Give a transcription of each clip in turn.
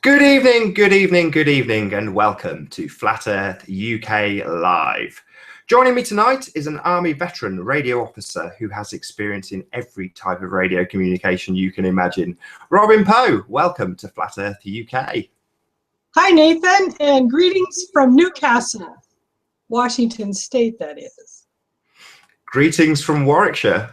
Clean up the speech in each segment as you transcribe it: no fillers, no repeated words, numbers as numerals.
Good evening, good evening, good evening, and welcome to Flat Earth UK Live. Joining me tonight is an Army veteran radio officer who has experience in every type of radio communication you can imagine. Robin Poe, welcome to Flat Earth UK. Hi, Nathan, and greetings from Newcastle, Washington State, that is. Greetings from Warwickshire.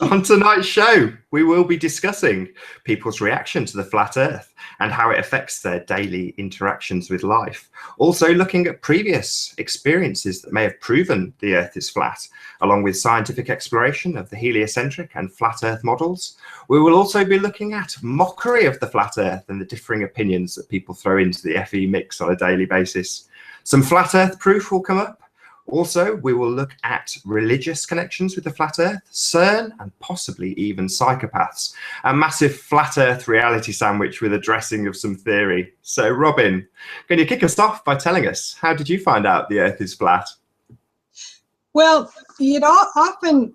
On tonight's show, we will be discussing people's reaction to the flat Earth and how it affects their daily interactions with life. Also looking at previous experiences that may have proven the Earth is flat, along with scientific exploration of the heliocentric and flat Earth models. We will also be looking at mockery of the flat Earth and the differing opinions that people throw into the FE mix on a daily basis. Some flat Earth proof will come up. Also, we will look at religious connections with the flat Earth, CERN, and possibly even psychopaths. A massive flat Earth reality sandwich with a dressing of some theory. So, Robin, can you kick us off by telling us, how did you find out the Earth is flat? Well, often,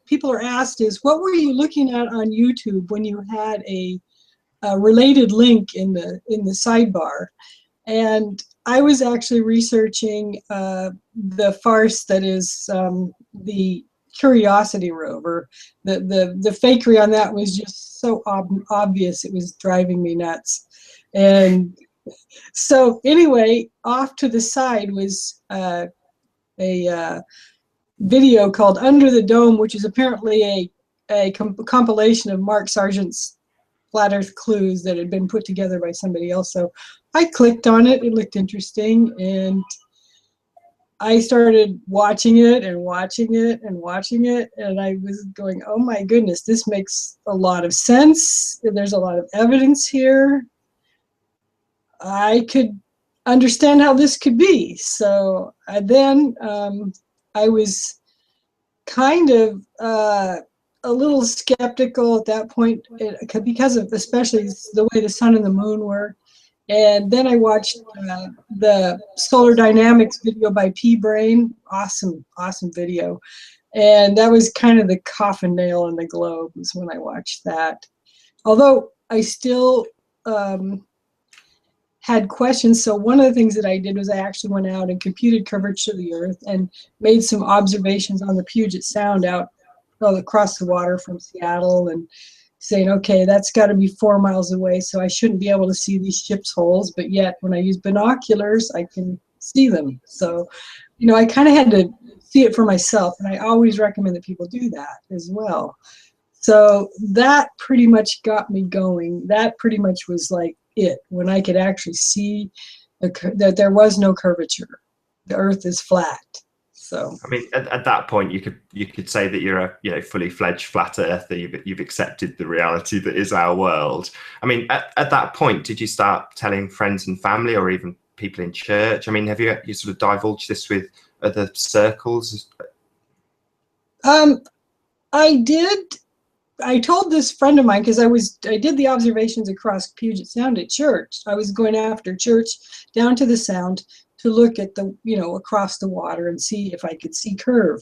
people are asked is, what were you looking at on YouTube when you had a related link in the sidebar? And I was actually researching the farce that is the Curiosity rover. The fakery on that was just so obvious, it was driving me nuts. And so anyway, off to the side was a video called Under the Dome, which is apparently a compilation of Mark Sargent's flat Earth clues that had been put together by somebody else. So I clicked on it, it looked interesting, and I started watching it and watching it and watching it, and I was going, oh my goodness, this makes a lot of sense. There's a lot of evidence here. I could understand how this could be. So then I was kind of a little skeptical at that point because of especially the way the sun and the moon were. And then I watched the solar dynamics video by P-Brain. Awesome video. And that was kind of the coffin nail in the globe was when I watched that. Although I still had questions. So one of the things that I did was I actually went out and computed curvature of the Earth and made some observations on the Puget Sound out across the water from Seattle, and saying, okay, that's got to be 4 miles away, so I shouldn't be able to see these ship's holes, but yet when I use binoculars, I can see them. So, I kind of had to see it for myself, and I always recommend that people do that as well. So that pretty much got me going. That pretty much was like it, when I could actually see that there was no curvature. The Earth is flat. So, I mean, at that point, you could say that you're a fully fledged flat earther. You've accepted the reality that is our world. I mean, at that point, did you start telling friends and family, or even people in church? I mean, have you sort of divulged this with other circles? I did. I told this friend of mine, because I did the observations across Puget Sound at church. I was going after church down to the Sound to look at the, across the water and see if I could see curve.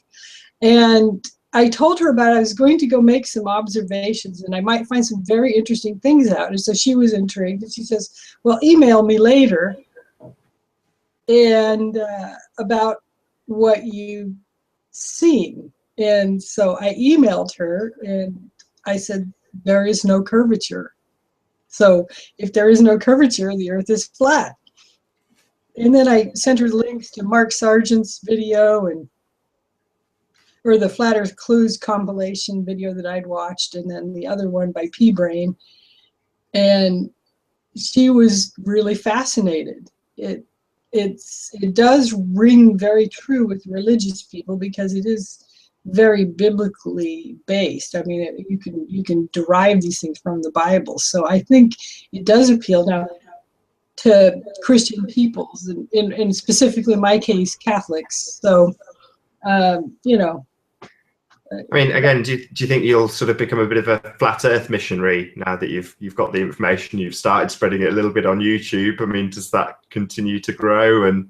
And I told her about it. I was going to go make some observations and I might find some very interesting things out. And so she was intrigued, and she says, well, email me later and about what you've seen. And so I emailed her and I said, there is no curvature. So if there is no curvature, the Earth is flat. And then I sent her links to Mark Sargent's video or the Flat Earth Clues compilation video that I'd watched, and then the other one by P-Brain. And she was really fascinated. It does ring very true with religious people because it is very biblically based. I mean, you can derive these things from the Bible. So I think it does appeal now to Christian peoples, and specifically in my case, Catholics. So, I mean, again, do you think you'll sort of become a bit of a flat Earth missionary now that you've got the information, you've started spreading it a little bit on YouTube? I mean, does that continue to grow? And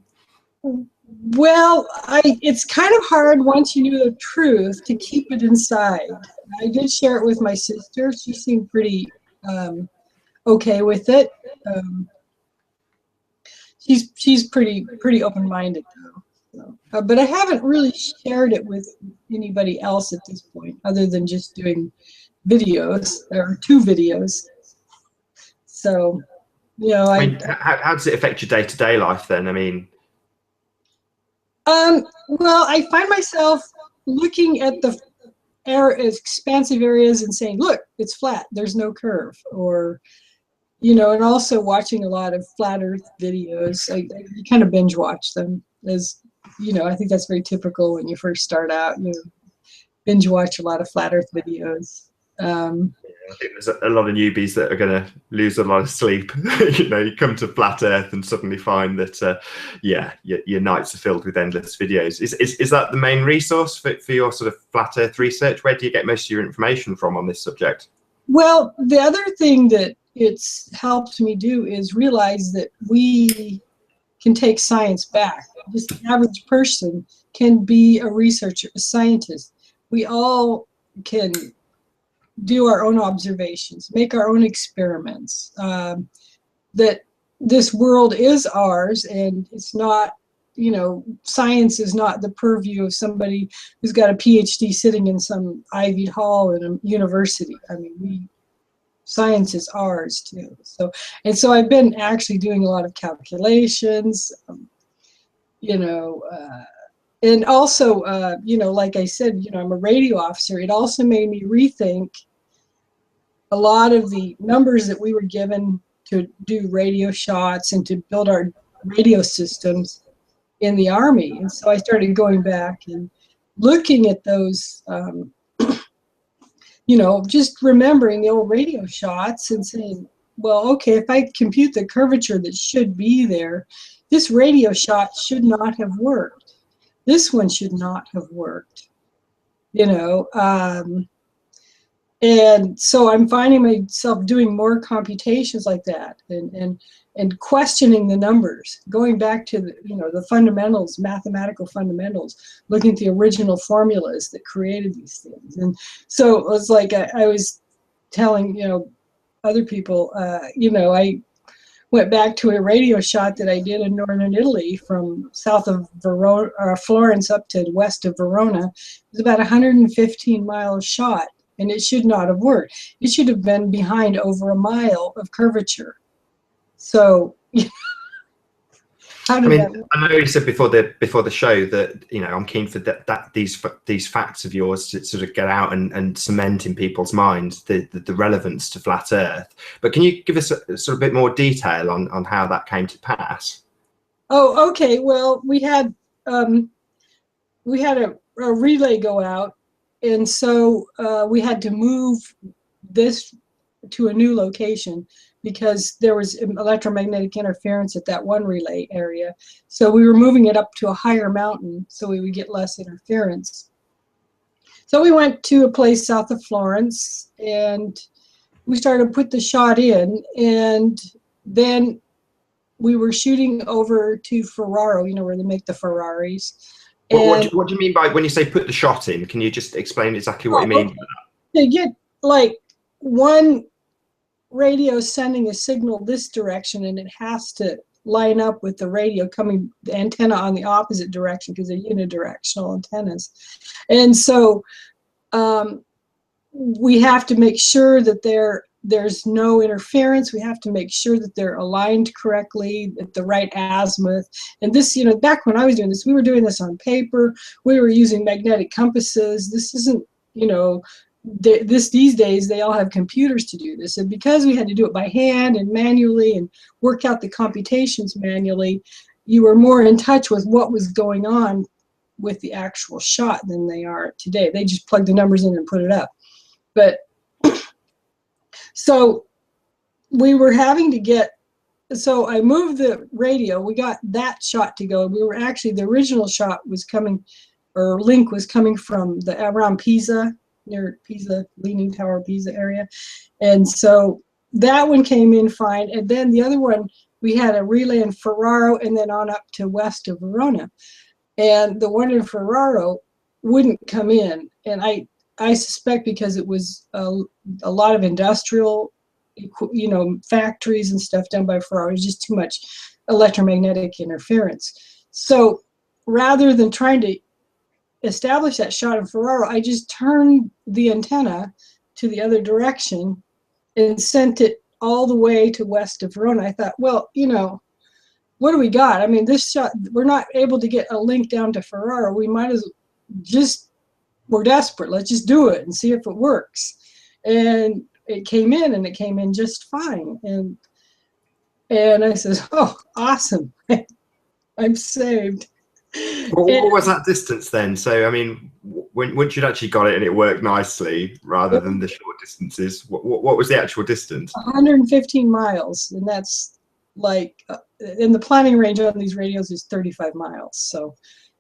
well, it's kind of hard once you knew the truth to keep it inside. I did share it with my sister. She seemed pretty okay with it. she's pretty open-minded though. So, but I haven't really shared it with anybody else at this point, other than just doing videos or 2 videos. So, you know, I mean, how does it affect your day-to-day life then? I mean, well, I find myself looking at the expansive areas and saying, look, it's flat, there's no curve, or, you know, and also watching a lot of flat earth videos. I kind of binge watch them, as, you know, I think that's very typical when you first start out. You binge watch a lot of flat earth videos. I think there's a lot of newbies that are going to lose a lot of sleep. You know, you come to flat earth and suddenly find that, yeah, your nights are filled with endless videos. Is that the main resource for your sort of flat earth research? Where do you get most of your information from on this subject? Well, the other thing that it's helped me do is realize that we can take science back. Just the average person can be a researcher, a scientist. We all can do our own observations, make our own experiments, that this world is ours, and it's not, you know, science is not the purview of somebody who's got a PhD sitting in some Ivy Hall in a university. I mean, science is ours too. So, and so I've been actually doing a lot of calculations, you know, and also, you know, like I said, you know, I'm a radio officer. It also made me rethink a lot of the numbers that we were given to do radio shots and to build our radio systems in the Army. And so I started going back and looking at those, you know, just remembering the old radio shots and saying, well, okay, if I compute the curvature that should be there, this radio shot should not have worked. This one should not have worked, you know. And so I'm finding myself doing more computations like that, and questioning the numbers, going back to the, you know, the fundamentals, mathematical fundamentals, looking at the original formulas that created these things. And so it was like I was telling, you know, other people, you know, I went back to a radio shot that I did in northern Italy from south of Verona, or Florence up to west of Verona. It was about a 115-mile shot. And it should not have worked. It should have been behind over a mile of curvature. So, how did that work? I know you said before the show that, you know, I'm keen for these facts of yours to sort of get out and cement in people's minds the relevance to flat Earth. But can you give us a sort of bit more detail on how that came to pass? Oh, okay. Well, we had a relay go out. And so we had to move this to a new location because there was electromagnetic interference at that one relay area. So we were moving it up to a higher mountain so we would get less interference. So we went to a place south of Florence, and we started to put the shot in, and then we were shooting over to Ferraro, you know, where they make the Ferraris. What do you mean by when you say put the shot in? Can you just explain exactly what you mean? Okay. To get like one radio sending a signal this direction, and it has to line up with the radio coming, the antenna on the opposite direction, because they're unidirectional antennas. And so we have to make sure that there's no interference. We have to make sure that they're aligned correctly at the right azimuth. And this, you know, back when I was doing this, we were doing this on paper. We were using magnetic compasses. This isn't, you know, these days they all have computers to do this. And because we had to do it by hand and manually and work out the computations manually, you were more in touch with what was going on with the actual shot than they are today. They just plug the numbers in and put it up. But so we were having to get, so I moved the radio, we got that shot to go. We were actually, the original shot was coming, or link was coming from around Pisa, near Pisa, Leaning Tower, Pisa area. And so that one came in fine. And then the other one, we had a relay in Ferraro and then on up to west of Verona. And the one in Ferraro wouldn't come in. And I suspect because it was a lot of industrial factories and stuff done by Ferraro. It was just too much electromagnetic interference. So rather than trying to establish that shot in Ferraro, I just turned the antenna to the other direction and sent it all the way to west of Verona. I thought, well, what do we got? I mean, this shot, we're not able to get a link down to Ferraro. We might as just, we're desperate. Let's just do it and see if it works. And it came in, and it came in just fine. And I said, oh, awesome. I'm saved. What was that distance then? So, I mean, once you'd actually got it and it worked nicely, rather than the short distances, what was the actual distance? 115 miles, and that's like, and the planning range on these radios is 35 miles. So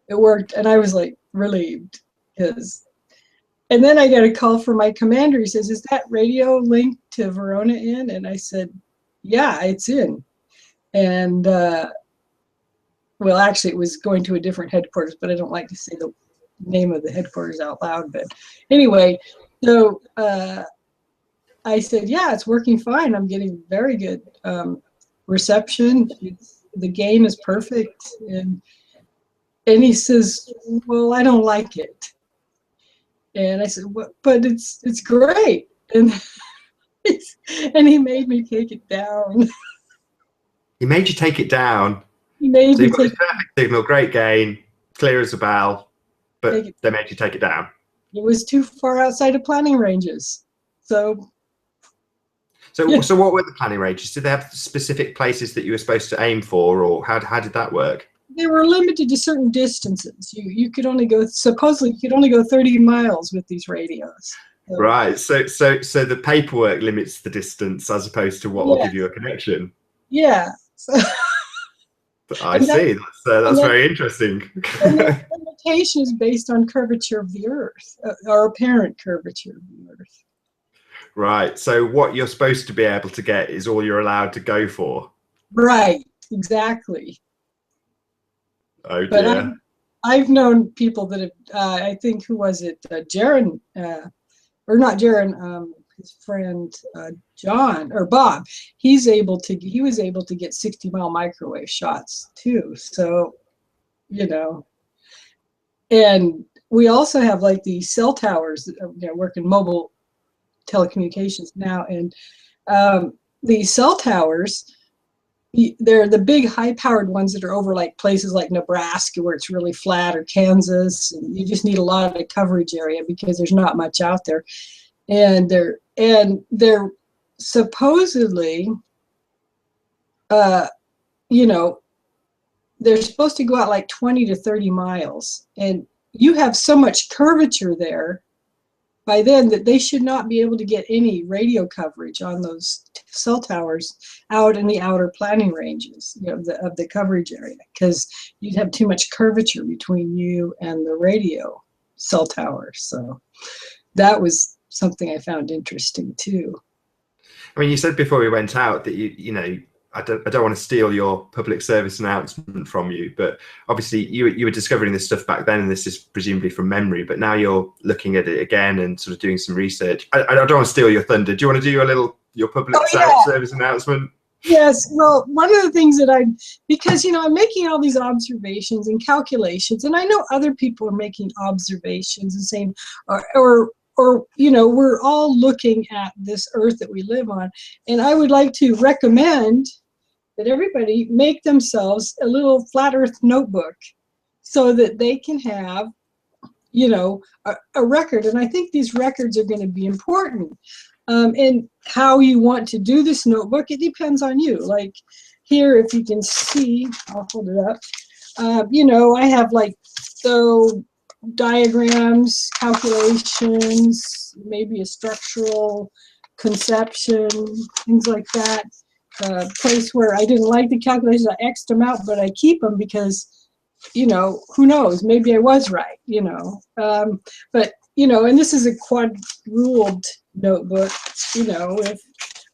it worked, and I was like relieved and then I got a call from my commander. He says, is that radio linked to Verona in? And I said, yeah, it's in. And well, actually, it was going to a different headquarters, but I don't like to say the name of the headquarters out loud. But anyway, so I said, yeah, it's working fine. I'm getting very good reception. The gain is perfect. And he says, well, I don't like it. And I said, well, but it's great. And he made me take it down. He made you take it down. He made so me you've got this perfect signal, great gain, clear as a bell, but they made you take it down. It was too far outside of planning ranges. So yeah. So what were the planning ranges? Did they have specific places that you were supposed to aim for, or how did that work? They were limited to certain distances. You could only go, supposedly you could only go 30 miles with these radios. So, right. So the paperwork limits the distance as opposed to what will give you a connection. Yeah. So, I see. That's very interesting. And the limitation is based on curvature of the Earth, or apparent curvature of the Earth. Right. So what you're supposed to be able to get is all you're allowed to go for. Right. Exactly. Oh dear. But I've known people that have, I think, who was it? Jaron, or not Jaron, his friend John, or Bob. He was able to get 60-mile microwave shots too. So, and we also have like these cell towers that work in mobile telecommunications now. And these cell towers, they're the big high-powered ones that are over like places like Nebraska where it's really flat, or Kansas, and you just need a lot of coverage area because there's not much out there. And they're supposedly, they're supposed to go out like 20 to 30 miles, and you have so much curvature there by then that they should not be able to get any radio coverage on those cell towers out in the outer planning ranges of the coverage area, because you'd have too much curvature between you and the radio cell tower. So that was something I found interesting too. I mean, you said before we went out that I don't want to steal your public service announcement from you, but obviously you were discovering this stuff back then, and this is presumably from memory, but now you're looking at it again and sort of doing some research. I don't want to steal your thunder. Do you want to do your public service announcement? Yes. Well, one of the things that because I'm making all these observations and calculations, and I know other people are making observations and saying, or we're all looking at this Earth that we live on, and I would like to recommend that everybody make themselves a little flat Earth notebook so that they can have, a record. And I think these records are going to be important. And how you want to do this notebook, it depends on you. Like here, if you can see, I'll hold it up. I have diagrams, calculations, maybe a structural conception, things like that. Place where I didn't like the calculations, I X'd them out, but I keep them because, who knows, maybe I was right, but, and this is a quad-ruled notebook,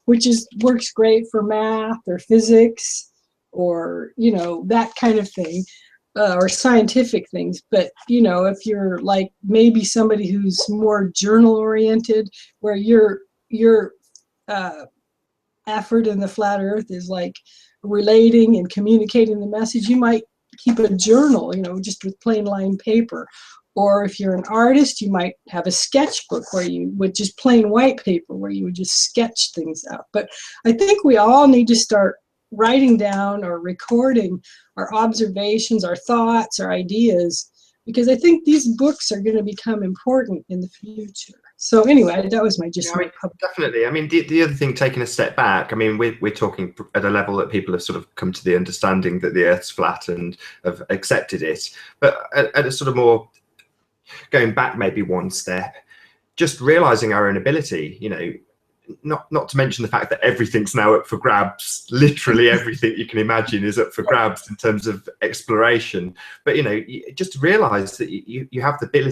which works great for math or physics or, that kind of thing. Or scientific things, but if you're like maybe somebody who's more journal oriented, where you're effort in the flat earth is like relating and communicating the message, you might keep a journal, you know, just with plain line paper. Or if you're an artist, you might have a sketchbook where you would just plain white paper where you would just sketch things out. But I think we all need to start writing down or recording our observations, our thoughts, our ideas, because I think these books are going to become important in the future. So anyway, that was my definitely. I mean, the other thing, taking a step back, I mean, we're talking at a level that people have sort of come to the understanding that the Earth's flat and have accepted it. But at a sort of more going back maybe one step, just realizing our own ability, you know, not to mention the fact that everything's now up for grabs. Literally everything you can imagine is up for grabs in terms of exploration. But, you know, just realize that you have the ability